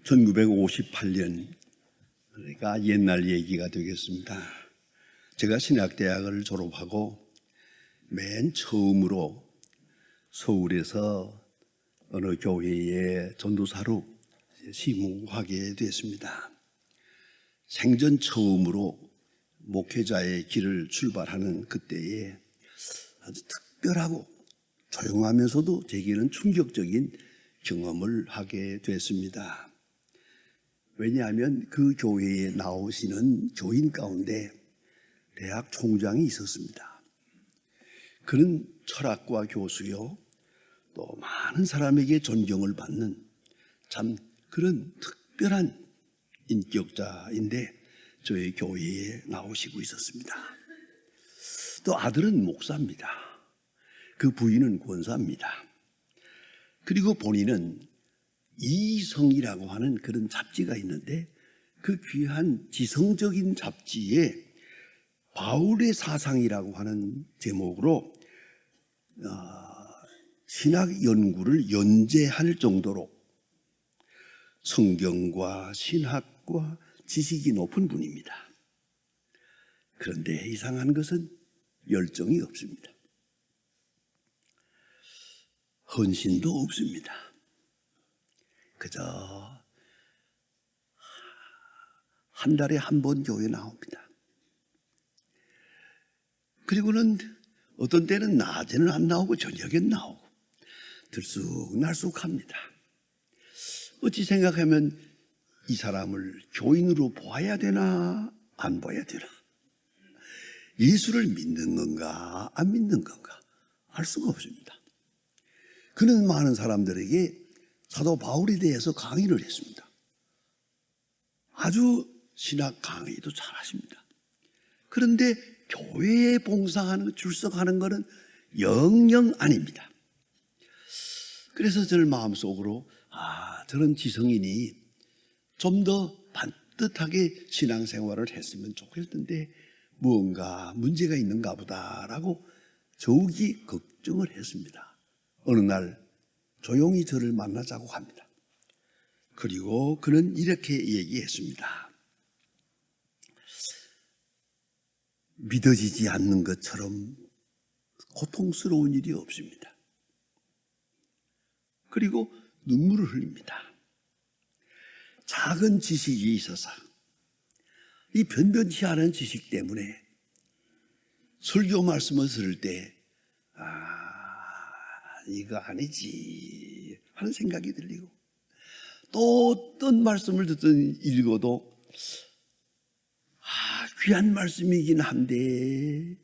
1958년, 그러니까 옛날 얘기가 되겠습니다. 제가 신학대학을 졸업하고 맨 처음으로 서울에서 어느 교회의 전도사로 심무하게 됐습니다. 생전 처음으로 목회자의 길을 출발하는 그때에 아주 특별하고 조용하면서도 제게는 충격적인 경험을 하게 됐습니다. 왜냐하면 그 교회에 나오시는 교인 가운데 대학 총장이 있었습니다. 그는 철학과 교수요, 또 많은 사람에게 존경을 받는 참 그런 특별한 인격자인데 저희 교회에 나오시고 있었습니다. 또 아들은 목사입니다. 그 부인은 권사입니다. 그리고 본인은 이성이라고 하는 그런 잡지가 있는데 그 귀한 지성적인 잡지에 바울의 사상이라고 하는 제목으로 신학 연구를 연재할 정도로 성경과 신학과 지식이 높은 분입니다. 그런데 이상한 것은 열정이 없습니다. 헌신도 없습니다. 그저 한 달에 한 번 교회 나옵니다. 그리고는 어떤 때는 낮에는 안 나오고 저녁엔 나오고 들쑥날쑥합니다. 어찌 생각하면 이 사람을 교인으로 보아야 되나 안 보아야 되나, 예수를 믿는 건가 안 믿는 건가 알 수가 없습니다. 그는 많은 사람들에게 사도 바울에 대해서 강의를 했습니다. 아주 신학 강의도 잘하십니다. 그런데 교회에 봉사하는, 출석하는 것은 영영 아닙니다. 그래서 저는 마음속으로 저런 지성인이 좀 더 반듯하게 신앙생활을 했으면 좋겠는데 무언가 문제가 있는가 보다라고 저욱이 걱정을 했습니다. 어느 날 조용히 저를 만나자고 합니다. 그리고 그는 이렇게 얘기했습니다. 믿어지지 않는 것처럼 고통스러운 일이 없습니다. 그리고 눈물을 흘립니다. 작은 지식이 있어서, 이 변변치 않은 지식 때문에 설교 말씀을 들을 때 이거 아니지 하는 생각이 들리고, 또 어떤 말씀을 읽어도 귀한 말씀이긴 한데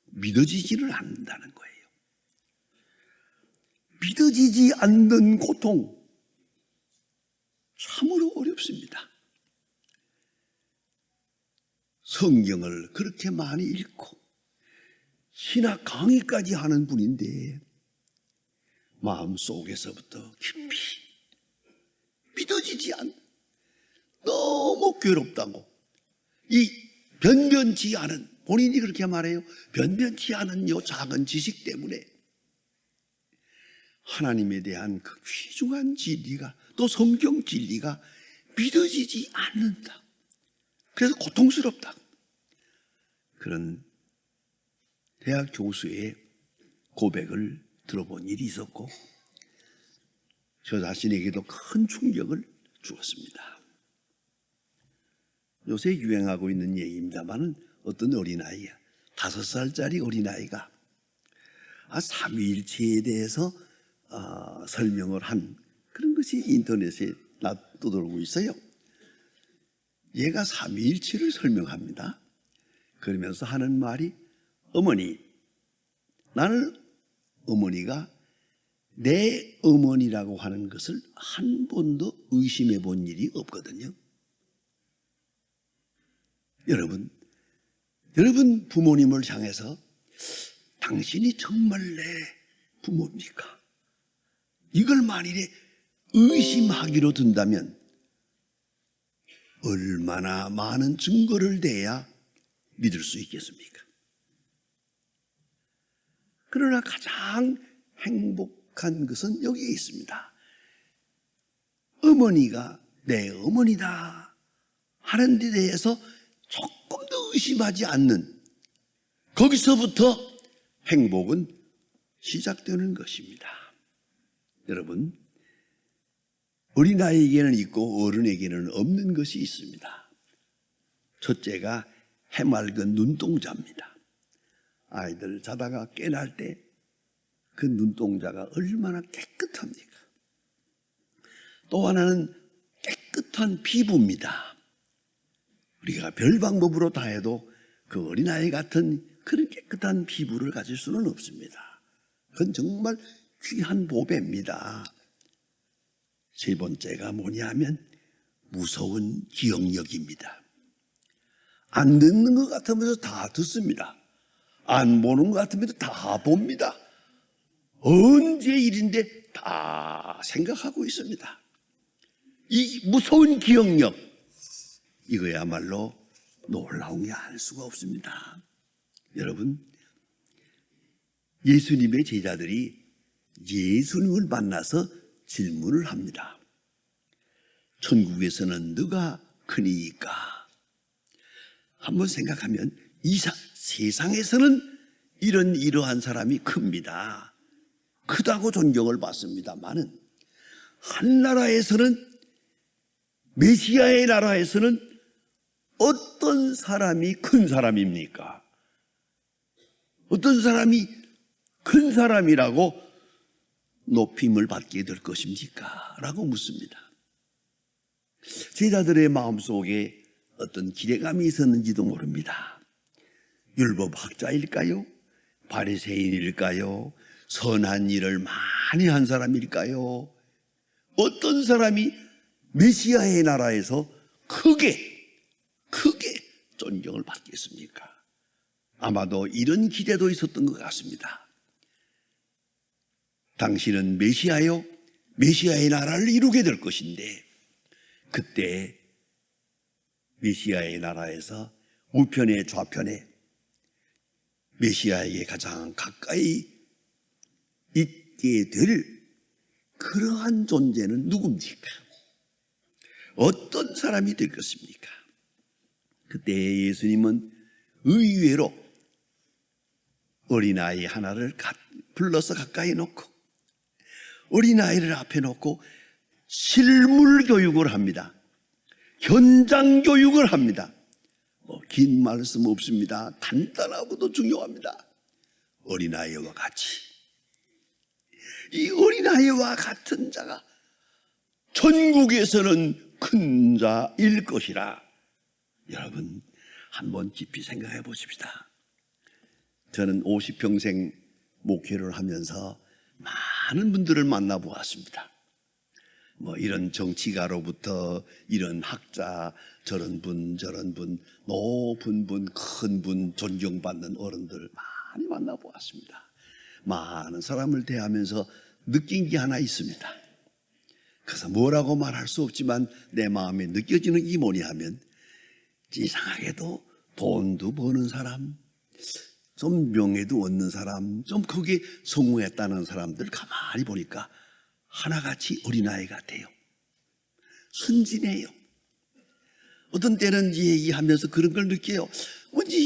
믿어지지를 않는다는 거예요. 믿어지지 않는 고통, 참으로 어렵습니다. 성경을 그렇게 많이 읽고 신학 강의까지 하는 분인데 마음속에서부터 깊이 믿어지지 않는, 너무 괴롭다고, 이 변변치 않은, 본인이 그렇게 말해요. 변변치 않은 요 작은 지식 때문에 하나님에 대한 그 귀중한 진리가, 또 성경 진리가 믿어지지 않는다. 그래서 고통스럽다. 그런 대학 교수의 고백을 들어본 일이 있었고 저 자신에게도 큰 충격을 주었습니다. 요새 유행하고 있는 얘기입니다만 어떤 어린아이야, 5살짜리 어린아이가 삼위일체에 대해서 설명을 한 그런 것이 인터넷에 떠돌고 있어요. 얘가 삼위일체를 설명합니다. 그러면서 하는 말이, 어머니, 나는 어머니가 내 어머니라고 하는 것을 한 번도 의심해 본 일이 없거든요. 여러분 부모님을 향해서 당신이 정말 내 부모입니까? 이걸 만일에 의심하기로 든다면 얼마나 많은 증거를 대야 믿을 수 있겠습니까? 그러나 가장 행복한 것은 여기에 있습니다. 어머니가 내 어머니다 하는 데 대해서 조금도 의심하지 않는, 거기서부터 행복은 시작되는 것입니다. 여러분, 어린아이에게는 있고 어른에게는 없는 것이 있습니다. 첫째가 해맑은 눈동자입니다. 아이들 자다가 깨날 때 그 눈동자가 얼마나 깨끗합니까? 또 하나는 깨끗한 피부입니다. 우리가 별 방법으로 다 해도 그 어린아이 같은 그런 깨끗한 피부를 가질 수는 없습니다. 그건 정말 귀한 보배입니다. 세 번째가 뭐냐 하면 무서운 기억력입니다. 안 듣는 것 같으면서 다 듣습니다. 안 보는 것 같으면서 다 봅니다. 언제 일인데 다 생각하고 있습니다. 이 무서운 기억력, 이거야말로 놀라운 게 알 수가 없습니다. 여러분, 예수님의 제자들이 예수님을 만나서 질문을 합니다. 천국에서는 누가 크니까? 한번 생각하면 세상에서는 이러한 사람이 큽니다. 크다고 존경을 받습니다만은, 한나라에서는, 메시아의 나라에서는 어떤 사람이 큰 사람입니까? 어떤 사람이 큰 사람이라고 높임을 받게 될 것입니까? 라고 묻습니다. 제자들의 마음속에 어떤 기대감이 있었는지도 모릅니다. 율법학자일까요? 바리새인일까요? 선한 일을 많이 한 사람일까요? 어떤 사람이 메시아의 나라에서 크게 존경을 받겠습니까? 아마도 이런 기대도 있었던 것 같습니다. 당신은 메시아요, 메시아의 나라를 이루게 될 것인데, 그때 메시아의 나라에서 우편에 좌편에 메시아에게 가장 가까이 있게 될 그러한 존재는 누굽니까? 어떤 사람이 될 것입니까? 그때 예수님은 의외로 어린아이 하나를 불러서 가까이 놓고 어린아이를 앞에 놓고 실물 교육을 합니다. 현장 교육을 합니다. 긴 말씀 없습니다. 간단하고도 중요합니다. 어린아이와 같이, 이 어린아이와 같은 자가 천국에서는 큰 자일 것이라. 여러분, 한번 깊이 생각해 보십시다. 저는 50평생 목회를 하면서 많은 분들을 만나보았습니다. 이런 정치가로부터 이런 학자, 저런 분, 높은 분, 큰 분, 존경받는 어른들 많이 만나보았습니다. 많은 사람을 대하면서 느낀 게 하나 있습니다. 그래서 뭐라고 말할 수 없지만 내 마음에 느껴지는 게 뭐냐 하면, 이상하게도 돈도 버는 사람, 좀 명예도 얻는 사람, 좀 거기에 성공했다는 사람들 가만히 보니까 하나같이 어린아이 같아요. 순진해요. 어떤 때는 얘기하면서 그런 걸 느껴요. 언제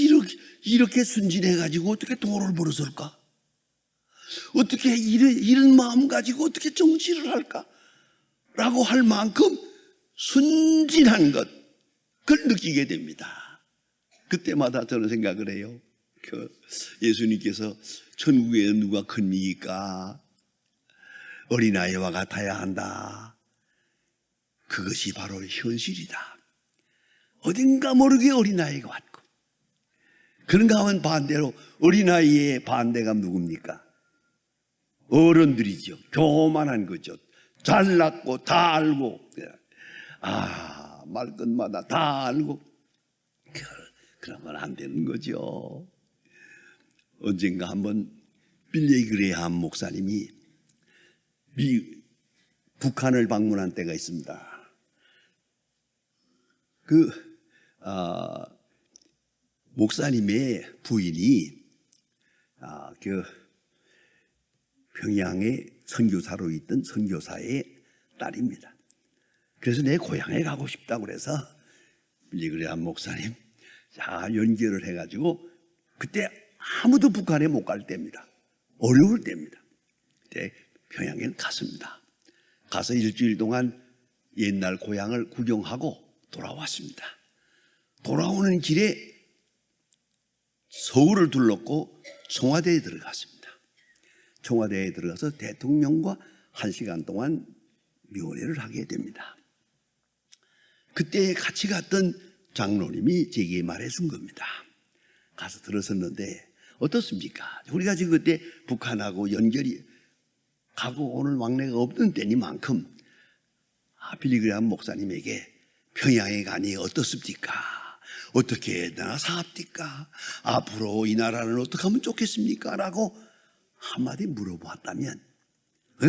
이렇게 순진해가지고 어떻게 돈을 벌었을까? 어떻게 이런 마음 가지고 어떻게 정치를 할까? 라고 할 만큼 순진한 것, 그걸 느끼게 됩니다. 그때마다 저는 생각을 해요. 예수님께서 천국에 누가 큽니까? 어린아이와 같아야 한다. 그것이 바로 현실이다. 어딘가 모르게 어린아이가 왔고, 그런가 하면 반대로 어린아이의 반대가 누굽니까? 어른들이죠. 교만한 거죠. 잘났고 다 알고, 말 끝마다 다 알고. 그러면 안 되는 거죠. 언젠가 한번 빌리 그레이엄 목사님이 북한을 방문한 때가 있습니다. 목사님의 부인이 평양에 선교사로 있던 선교사의 딸입니다. 그래서 내 고향에 가고 싶다고 그래서 빌리그레함 목사님 자 연결을 해가지고 그때 아무도 북한에 못 갈 때입니다. 어려울 때입니다. 그때 평양에 갔습니다. 가서 일주일 동안 옛날 고향을 구경하고 돌아왔습니다. 돌아오는 길에 서울을 둘렀고 청와대에 들어갔습니다. 청와대에 들어가서 대통령과 1시간 동안 면회를 하게 됩니다. 그때 같이 갔던 장로님이 제게 말해준 겁니다. 가서 들었었는데 어떻습니까? 우리가 지금 그때 북한하고 연결이 가고 오는 왕래가 없는 때니만큼 빌리그레함 목사님에게 평양에 가니 어떻습니까? 어떻게 나라 사합니까? 앞으로 이 나라는 어떻게 하면 좋겠습니까? 라고 한마디 물어보았다면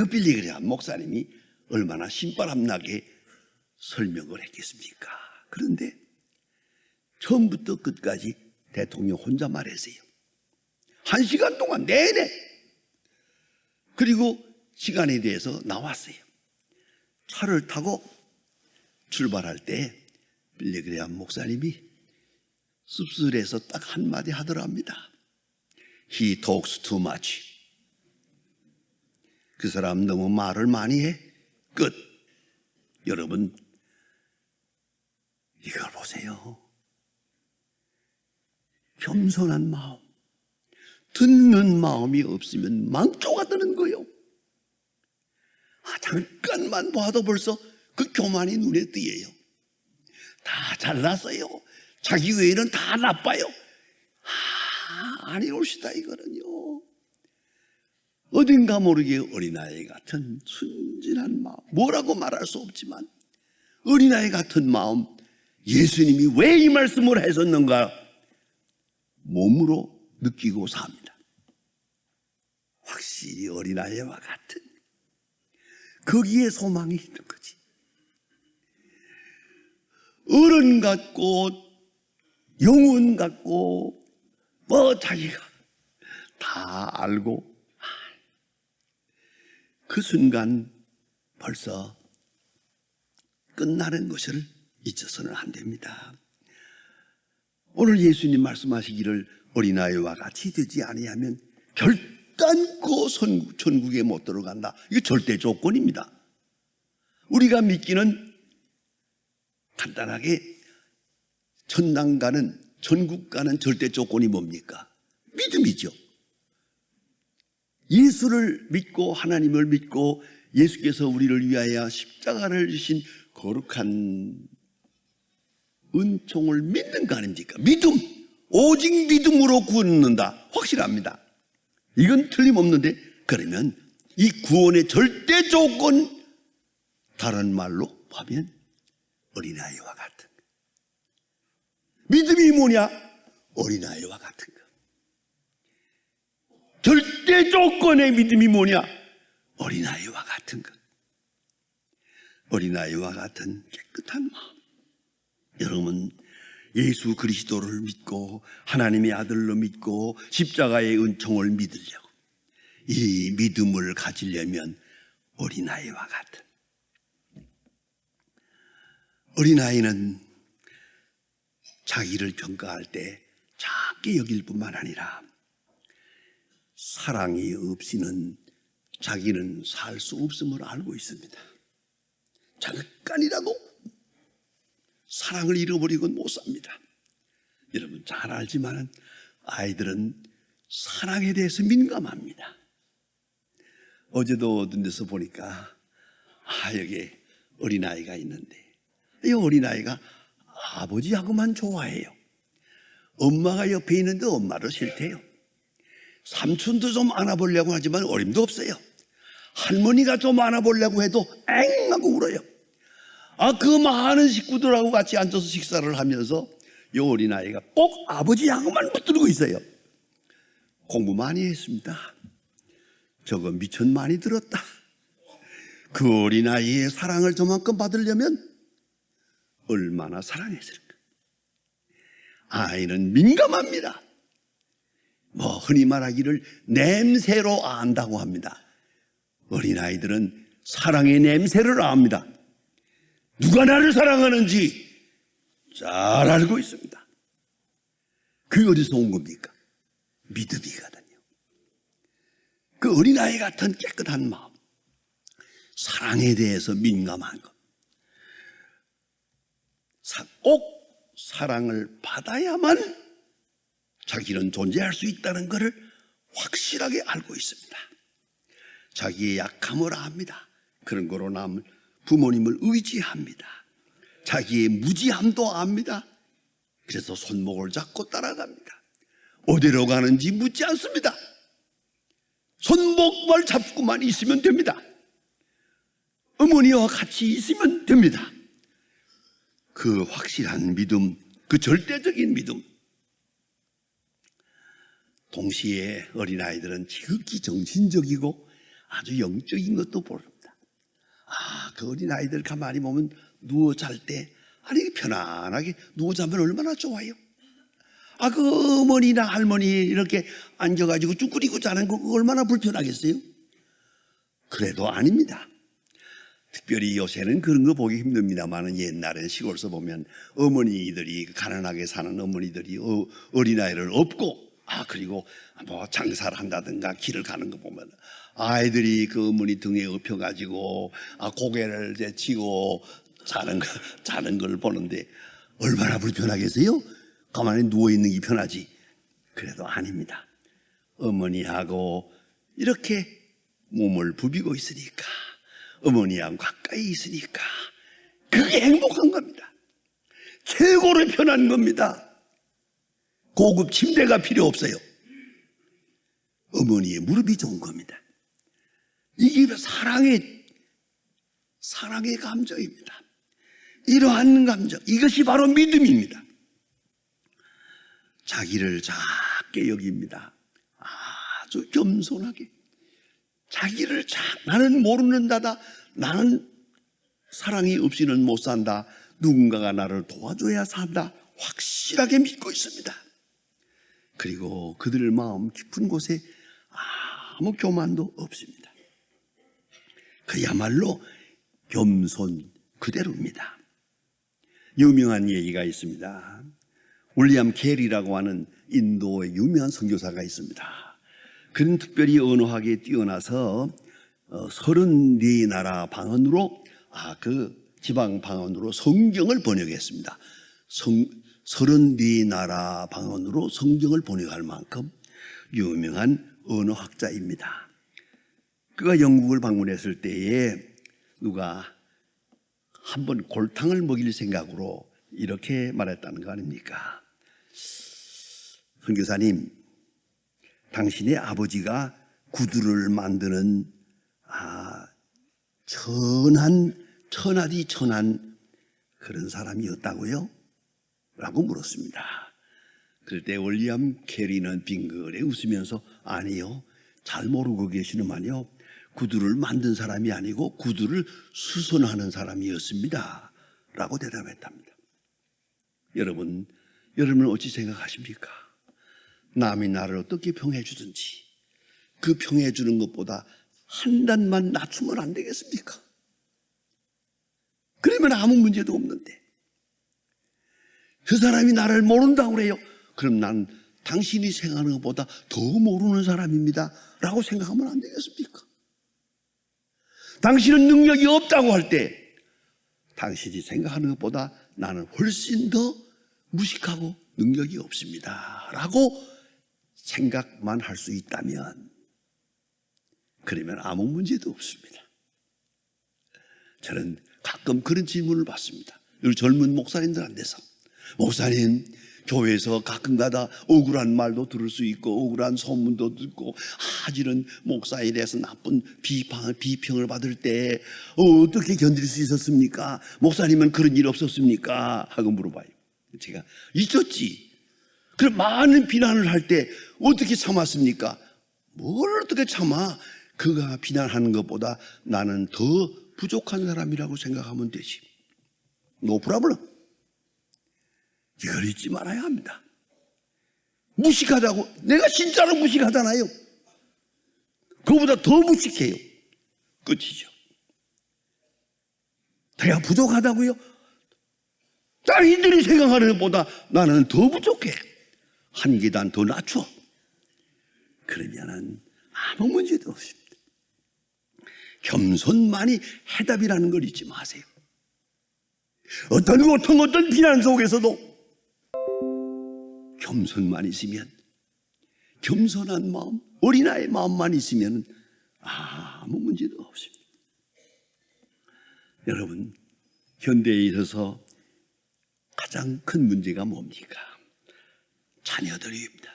빌리그레함 목사님이 얼마나 신바람나게 설명을 했겠습니까? 그런데 처음부터 끝까지 대통령 혼자 말했어요. 1시간 동안 내내. 그리고 시간에 대해서 나왔어요. 차를 타고 출발할 때 빌리그레함 목사님이 씁쓸해서 딱 한마디 하더랍니다. He talks too much. 그 사람 너무 말을 많이 해. 끝. 여러분 이걸 보세요. 겸손한 마음, 듣는 마음이 없으면 망조가 드는 거예요. 잠깐만 봐도 벌써 그 교만이 눈에 띄어요. 다 잘났어요. 자기 외에는 다 나빠요. 아니올시다 이거는요. 어딘가 모르게 어린아이 같은 순진한 마음, 뭐라고 말할 수 없지만 어린아이 같은 마음, 예수님이 왜 이 말씀을 하셨는가 몸으로 느끼고 삽니다. 확실히 어린아이와 같은 거기에 소망이 있는 거지. 어른 같고 영혼 같고 뭐 자기가 다 알고 그 순간 벌써 끝나는 것을 잊어서는 안 됩니다. 오늘 예수님 말씀하시기를 어린아이와 같이 되지 아니하면 결단코 천국에 못 들어간다. 이게 절대 조건입니다. 우리가 믿기는 간단하게 천당 가는 천국 가는 절대 조건이 뭡니까? 믿음이죠. 예수를 믿고 하나님을 믿고 예수께서 우리를 위하여 십자가를 지신 거룩한 은총을 믿는 거 아닙니까? 믿음, 오직 믿음으로 구원받는다. 확실합니다. 이건 틀림없는데 그러면 이 구원의 절대 조건 다른 말로 하면 어린아이와 같은 거. 믿음이 뭐냐? 어린아이와 같은 거. 절대 조건의 믿음이 뭐냐? 어린아이와 같은 것. 어린아이와 같은 깨끗한 마음. 여러분 예수 그리스도를 믿고 하나님의 아들로 믿고 십자가의 은총을 믿으려고 이 믿음을 가지려면 어린아이와 같은. 어린아이는 자기를 평가할 때 작게 여길 뿐만 아니라 사랑이 없이는 자기는 살 수 없음을 알고 있습니다. 잠깐이라도 사랑을 잃어버리고는 못 삽니다. 여러분 잘 알지만 아이들은 사랑에 대해서 민감합니다. 어제도 어떤 데서 보니까 여기 어린아이가 있는데 이 어린아이가 아버지하고만 좋아해요. 엄마가 옆에 있는데 엄마를 싫대요. 삼촌도 좀 안아보려고 하지만 어림도 없어요. 할머니가 좀 안아보려고 해도 엥 하고 울어요. 그 많은 식구들하고 같이 앉아서 식사를 하면서 이 어린아이가 꼭 아버지하고만 붙들고 있어요. 공부 많이 했습니다. 저거 미천 많이 들었다. 그 어린아이의 사랑을 저만큼 받으려면 얼마나 사랑했을까. 아이는 민감합니다. 흔히 말하기를 냄새로 안다고 합니다. 어린아이들은 사랑의 냄새를 압니다. 누가 나를 사랑하는지 잘 알고 있습니다. 그게 어디서 온 겁니까? 믿음이거든요. 그 어린아이 같은 깨끗한 마음, 사랑에 대해서 민감한 것, 꼭 사랑을 받아야만 자기는 존재할 수 있다는 것을 확실하게 알고 있습니다. 자기의 약함을 압니다. 그런 거로 남을 부모님을 의지합니다. 자기의 무지함도 압니다. 그래서 손목을 잡고 따라갑니다. 어디로 가는지 묻지 않습니다. 손목만 잡고만 있으면 됩니다. 어머니와 같이 있으면 됩니다. 그 확실한 믿음, 그 절대적인 믿음. 동시에 어린아이들은 지극히 정신적이고 아주 영적인 것도 모릅니다. 그 어린아이들 가만히 보면 누워 잘 때, 아니 편안하게 누워 자면 얼마나 좋아요. 그 어머니나 할머니 이렇게 앉아가지고 쭈그리고 자는 거 얼마나 불편하겠어요? 그래도 아닙니다. 특별히 요새는 그런 거 보기 힘듭니다만 옛날엔 시골에서 보면 어머니들이, 가난하게 사는 어머니들이 어린아이를 업고 그리고 뭐 장사를 한다든가 길을 가는 거 보면 아이들이 그 어머니 등에 업혀가지고 고개를 이제 치고 자는 걸 보는데 얼마나 불편하겠어요? 가만히 누워있는 게 편하지. 그래도 아닙니다. 어머니하고 이렇게 몸을 부비고 있으니까, 어머니하고 가까이 있으니까 그게 행복한 겁니다. 최고로 편한 겁니다. 고급 침대가 필요 없어요. 어머니의 무릎이 좋은 겁니다. 이게 사랑의 감정입니다. 이러한 감정, 이것이 바로 믿음입니다. 자기를 작게 여깁니다. 아주 겸손하게. 자기를 나는 모르는다다. 나는 사랑이 없이는 못 산다. 누군가가 나를 도와줘야 산다. 확실하게 믿고 있습니다. 그리고 그들의 마음 깊은 곳에 아무 교만도 없습니다. 그야말로 겸손 그대로입니다. 유명한 얘기가 있습니다. 윌리엄 캐리라고 하는 인도의 유명한 선교사가 있습니다. 그는 특별히 언어학에 뛰어나서 34나라 방언으로 그 지방 방언으로 성경을 번역했습니다. 34나라 방언으로 성경을 번역할 만큼 유명한 언어학자입니다. 그가 영국을 방문했을 때에 누가 한번 골탕을 먹일 생각으로 이렇게 말했다는 거 아닙니까? 선교사님, 당신의 아버지가 구두를 만드는 천하디 천한 그런 사람이었다고요? 라고 물었습니다. 그럴 때 윌리엄 캐리는 빙그레 웃으면서 아니요, 잘 모르고 계시는만요, 구두를 만든 사람이 아니고 구두를 수선하는 사람이었습니다 라고 대답했답니다. 여러분은 어찌 생각하십니까? 남이 나를 어떻게 평해 주든지 그 평해 주는 것보다 한 단만 낮추면 안 되겠습니까? 그러면 아무 문제도 없는데, 그 사람이 나를 모른다고 그래요. 그럼 난 당신이 생각하는 것보다 더 모르는 사람입니다 라고 생각하면 안 되겠습니까? 당신은 능력이 없다고 할 때 당신이 생각하는 것보다 나는 훨씬 더 무식하고 능력이 없습니다 라고 생각만 할 수 있다면, 그러면 아무 문제도 없습니다. 저는 가끔 그런 질문을 받습니다. 우리 젊은 목사님들한테서, 목사님, 교회에서 가끔가다 억울한 말도 들을 수 있고 억울한 소문도 듣고 하지는 목사에 대해서 나쁜 비평을 받을 때 어떻게 견딜 수 있었습니까? 목사님은 그런 일 없었습니까? 하고 물어봐요. 제가 있었지. 그럼 많은 비난을 할 때 어떻게 참았습니까? 뭘 어떻게 참아? 그가 비난하는 것보다 나는 더 부족한 사람이라고 생각하면 되지. No problem. 이걸 잊지 말아야 합니다. 무식하다고, 내가 진짜로 무식하잖아요. 그거보다 더 무식해요. 끝이죠. 내가 부족하다고요? 자기들이 생각하는 것보다 나는 더 부족해. 한 계단 더 낮춰. 그러면은 아무 문제도 없습니다. 겸손만이 해답이라는 걸 잊지 마세요. 어떤 고통, 어떤 비난 속에서도 겸손만 있으면, 겸손한 마음, 어린아이의 마음만 있으면 아무 문제도 없습니다. 여러분, 현대에 있어서 가장 큰 문제가 뭡니까? 자녀들입니다.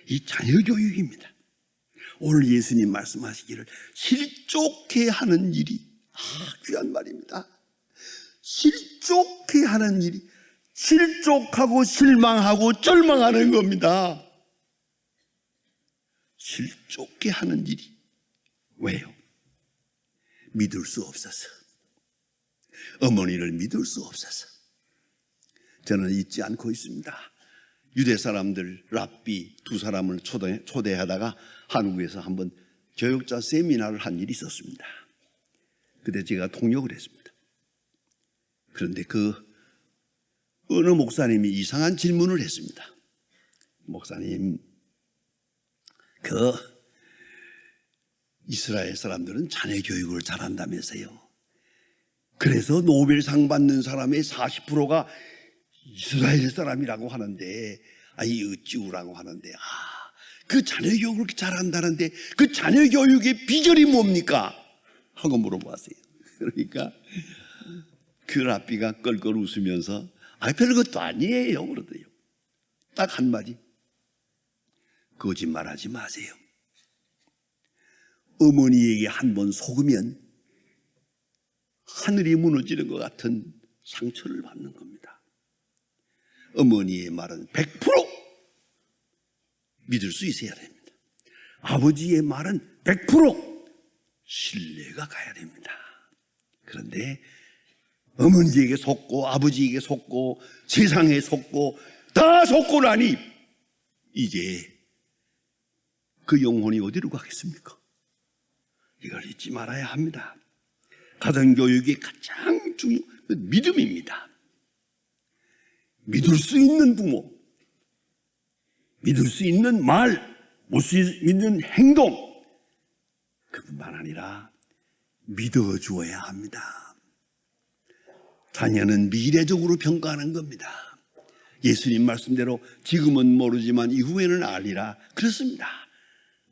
이 자녀 교육입니다. 오늘 예수님 말씀하시기를 실족해 하는 일이, 귀한 말입니다. 실족해 하는 일이, 실족하고 실망하고 절망하는 겁니다. 실족해 하는 일이. 왜요? 믿을 수 없어서. 어머니를 믿을 수 없어서. 저는 잊지 않고 있습니다. 유대 사람들 랍비 두 사람을 초대하다가 한국에서 한번 교육자 세미나를 한 일이 있었습니다. 그때 제가 통역을 했습니다. 그런데 어느 목사님이 이상한 질문을 했습니다. 목사님, 이스라엘 사람들은 자녀 교육을 잘한다면서요. 그래서 노벨상 받는 사람의 40%가 이스라엘 사람이라고 하는데, 어찌우라고 하는데, 그 자녀 교육을 그렇게 잘한다는데 그 자녀 교육의 비결이 뭡니까? 하고 물어봤어요. 그러니까 그 랍비가 껄껄 웃으면서 별것도 아니에요 그러더요. 딱 한마디, 거짓말하지 마세요. 어머니에게 한번 속으면 하늘이 무너지는 것 같은 상처를 받는 겁니다. 어머니의 말은 100% 믿을 수 있어야 됩니다. 아버지의 말은 100% 신뢰가 가야 됩니다. 그런데 어머니에게 속고 아버지에게 속고 세상에 속고 다 속고 나니 이제 그 영혼이 어디로 가겠습니까? 이걸 잊지 말아야 합니다. 가정교육의 가장 중요한 믿음입니다. 믿을 수 있는 부모, 믿을 수 있는 말, 믿는 행동, 그뿐만 아니라 믿어주어야 합니다. 자녀는 미래적으로 평가하는 겁니다. 예수님 말씀대로 지금은 모르지만 이후에는 알리라 그렇습니다.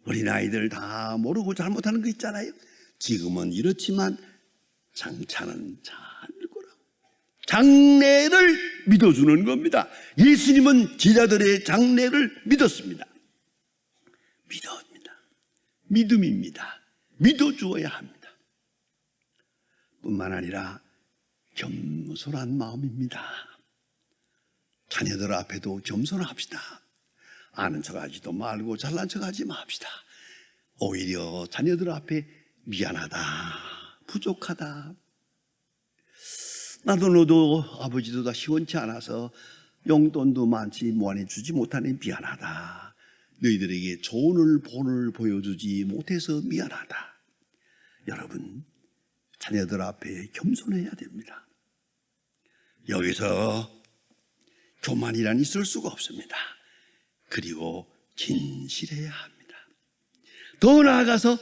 어린아이들 다 모르고 잘못하는 거 있잖아요. 지금은 이렇지만 장차는 잘 거라고. 장래를 믿어주는 겁니다. 예수님은 제자들의 장래를 믿었습니다. 믿어옵니다. 믿음입니다. 믿어주어야 합니다. 뿐만 아니라 겸손한 마음입니다. 자녀들 앞에도 겸손합시다. 아는 척하지도 말고 잘난 척하지 맙시다. 오히려 자녀들 앞에 미안하다, 부족하다, 나도 너도 아버지도 다 시원치 않아서 용돈도 많지 뭐하니 주지 못하니 미안하다, 너희들에게 좋은 본을 보여주지 못해서 미안하다. 여러분, 자녀들 앞에 겸손해야 됩니다. 여기서 교만이란 있을 수가 없습니다. 그리고 진실해야 합니다. 더 나아가서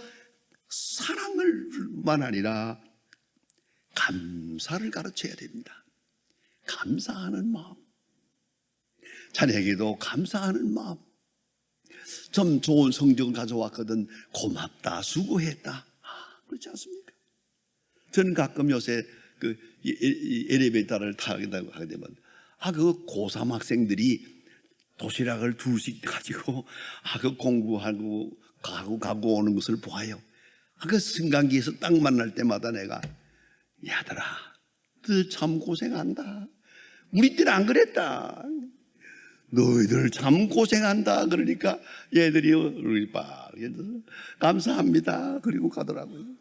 사랑을만 아니라 감사를 가르쳐야 됩니다. 감사하는 마음, 자녀에게도 감사하는 마음. 좀 좋은 성적을 가져왔거든, 고맙다, 수고했다. 그렇지 않습니까? 저는 가끔 요새 그 엘리베이터를 타게 되면 그 고3 학생들이 도시락을 둘씩 가지고 그 공부하고 가고 오는 것을 보아요. 그 승강기에서 딱 만날 때마다 내가, 야들아, 너 참 고생한다. 우리 때는 안 그랬다. 너희들 참 고생한다. 그러니까 얘들이 얼굴이 빨개져서 감사합니다. 그리고 가더라고요.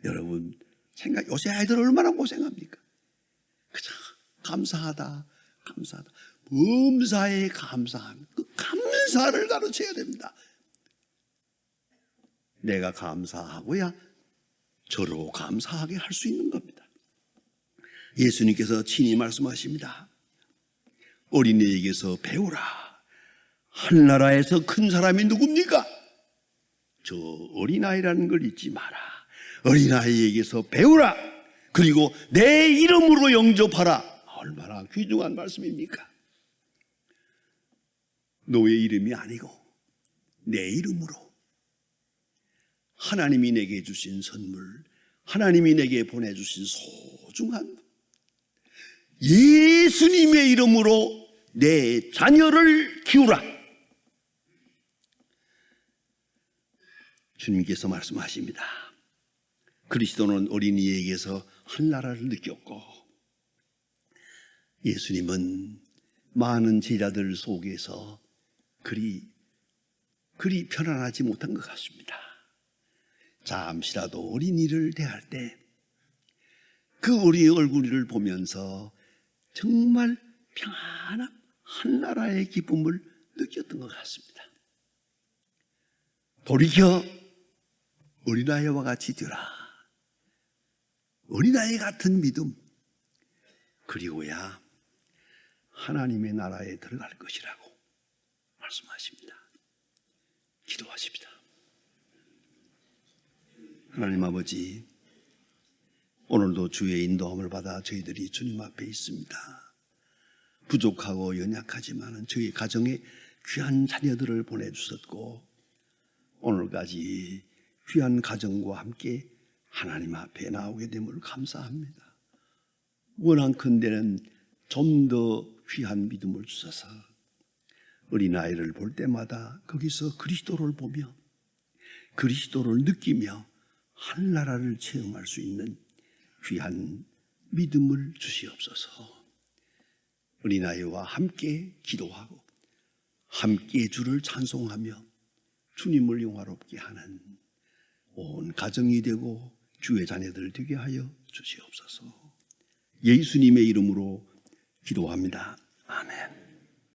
여러분, 요새 아이들 얼마나 고생합니까? 그저 감사하다, 감사하다. 범사에 감사함, 그 감사를 가르쳐야 됩니다. 내가 감사하고야 저로 감사하게 할 수 있는 겁니다. 예수님께서 친히 말씀하십니다. 어린이에게서 배우라. 하늘나라에서 큰 사람이 누굽니까? 저 어린아이라는 걸 잊지 마라. 어린아이에게서 배우라. 그리고 내 이름으로 영접하라. 얼마나 귀중한 말씀입니까? 너의 이름이 아니고 내 이름으로 하나님이 내게 주신 선물, 하나님이 내게 보내주신 소중한 예수님의 이름으로 내 자녀를 키우라. 주님께서 말씀하십니다. 그리스도는 어린이에게서 한나라를 느꼈고 예수님은 많은 제자들 속에서 그리 편안하지 못한 것 같습니다. 잠시라도 어린이를 대할 때 그 어린이 얼굴을 보면서 정말 평안한 한나라의 기쁨을 느꼈던 것 같습니다. 돌이켜 어린아이와 같이 되라. 어린아이 같은 믿음, 그리고야 하나님의 나라에 들어갈 것이라고 말씀하십니다. 기도하십니다. 하나님 아버지, 오늘도 주의 인도함을 받아 저희들이 주님 앞에 있습니다. 부족하고 연약하지만 저희 가정에 귀한 자녀들을 보내주셨고 오늘까지 귀한 가정과 함께 하나님 앞에 나오게 됨을 감사합니다. 원한컨대는 좀 더 귀한 믿음을 주셔서 어린아이를 볼 때마다 거기서 그리스도를 보며 그리스도를 느끼며 하늘나라를 체험할 수 있는 귀한 믿음을 주시옵소서. 어린아이와 함께 기도하고 함께 주를 찬송하며 주님을 영화롭게 하는 온 가정이 되고 주의 자녀들 되게 하여 주시옵소서. 예수님의 이름으로 기도합니다. 아멘.